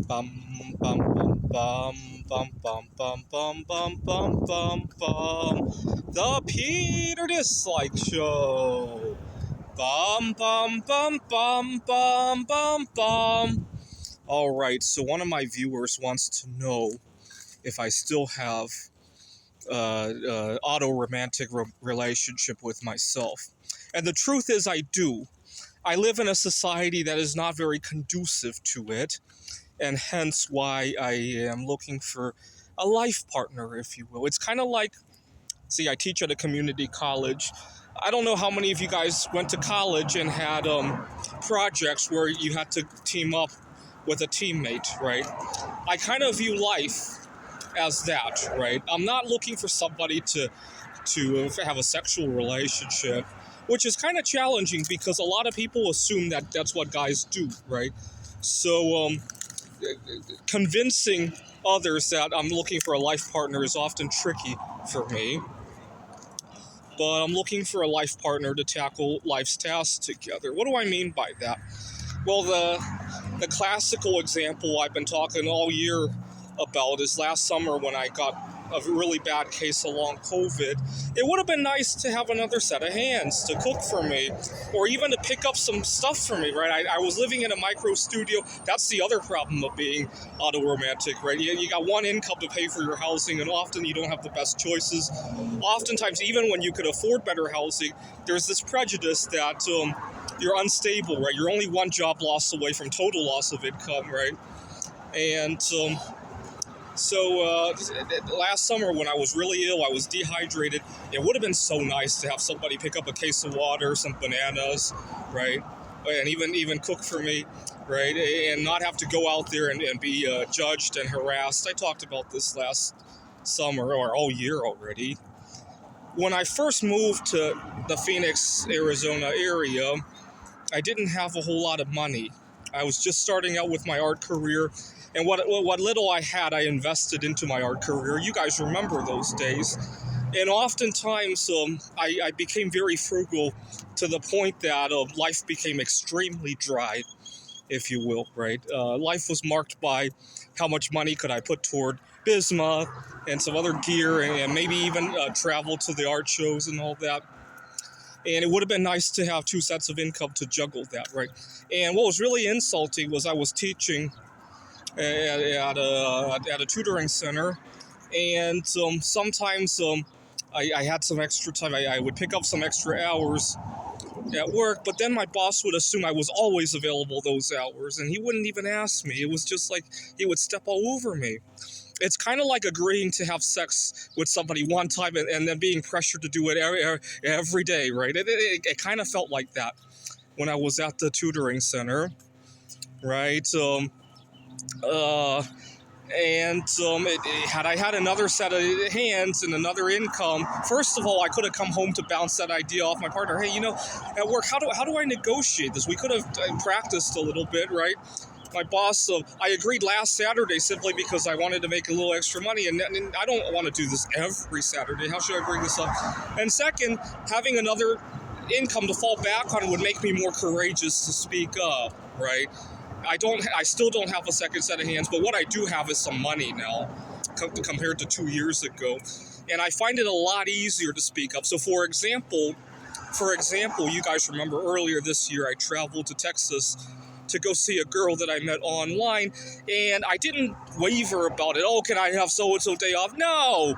Bum bum bum bum bum bum bum bum bum bum bum bum. The Peter Dislike Show. Bum bum bum bum bum bum bum. All right, so one of my viewers wants to know if I still have auto-romantic relationship with myself, and the truth is I do. I live in a society that is not very conducive to it, and hence why I am looking for a life partner, if you will. It's kind of like, see, I teach at a community college. I don't know how many of you guys went to college and had projects where you had to team up with a teammate, right? I kind of view life as that, right? I'm not looking for somebody to have a sexual relationship, which is kind of challenging because a lot of people assume that that's what guys do, right? So convincing others that I'm looking for a life partner is often tricky for me. But I'm looking for a life partner to tackle life's tasks together. What do I mean by that? Well, the classical example I've been talking all year about is last summer when I got a really bad case of long COVID. It would have been nice to have another set of hands to cook for me, or even to pick up some stuff for me, right? I was living in a micro studio. That's the other problem of being auto-romantic, right? You got one income to pay for your housing, and often you don't have the best choices. Oftentimes, even when you could afford better housing, there's this prejudice that you're unstable, right? You're only one job loss away from total loss of income, right? And so last summer when I was really ill, I was dehydrated. It would have been so nice to have somebody pick up a case of water, some bananas, right? And even cook for me, right? And not have to go out there and be judged and harassed. I talked about this last summer, or all year already. When I first moved to the Phoenix, Arizona area, I didn't have a whole lot of money. I was just starting out with my art career, and what little I had, I invested into my art career. You guys remember those days. And oftentimes, I became very frugal to the point that life became extremely dry, if you will, right? Life was marked by how much money could I put toward Bismuth and some other gear, and maybe even travel to the art shows and all that. And it would have been nice to have two sets of income to juggle that, right? And what was really insulting was I was teaching at a tutoring center, and sometimes I had some extra time. I would pick up some extra hours at work, but then my boss would assume I was always available those hours, and he wouldn't even ask me. It was just like he would step all over me. It's kind of like agreeing to have sex with somebody one time and then being pressured to do it every day, right? It kind of felt like that when I was at the tutoring center, right? Had I had another set of hands and another income, first of all, I could have come home to bounce that idea off my partner. Hey, at work, how do I negotiate this? We could have practiced a little bit, right? My boss, I agreed last Saturday simply because I wanted to make a little extra money, and I don't want to do this every Saturday. How should I bring this up? And second, having another income to fall back on would make me more courageous to speak up, right? I still don't have a second set of hands, but what I do have is some money now compared to 2 years ago, and I find it a lot easier to speak up. So, for example, you guys remember earlier this year I traveled to Texas to go see a girl that I met online, and I didn't waver about it. Oh, can I have so-and-so day off? No,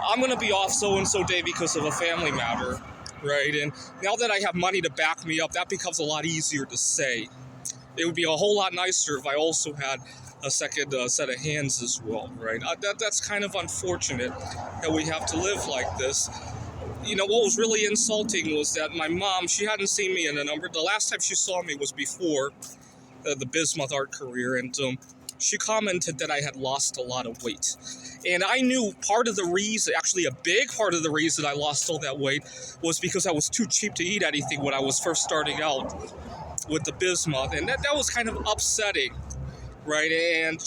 I'm going to be off so-and-so day because of a family matter, right? And now that I have money to back me up, that becomes a lot easier to say. It would be a whole lot nicer if I also had a second set of hands as well, right? That's kind of unfortunate that we have to live like this. What was really insulting was that my mom, she hadn't seen me in a number. The last time she saw me was before the Bismuth art career, and she commented that I had lost a lot of weight. And I knew part of the reason, actually a big part of the reason I lost all that weight was because I was too cheap to eat anything when I was first starting out with the Bismuth, and that was kind of upsetting, right? And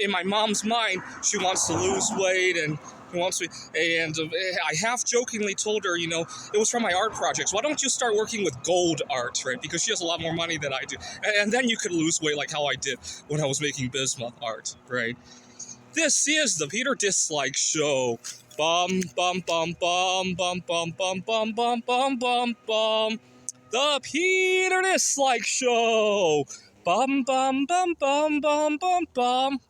in my mom's mind, she wants to lose weight, and who wants me, and I half jokingly told her, it was from my art projects. Why don't you start working with gold art, right? Because she has a lot more money than I do, and then you could lose weight like how I did when I was making bismuth art, right? This is the Peter Dislike Show. Bum bum bum bum bum bum bum bum bum bum bum bum. The Peter Dislike Show. Bum bum bum bum bum bum bum.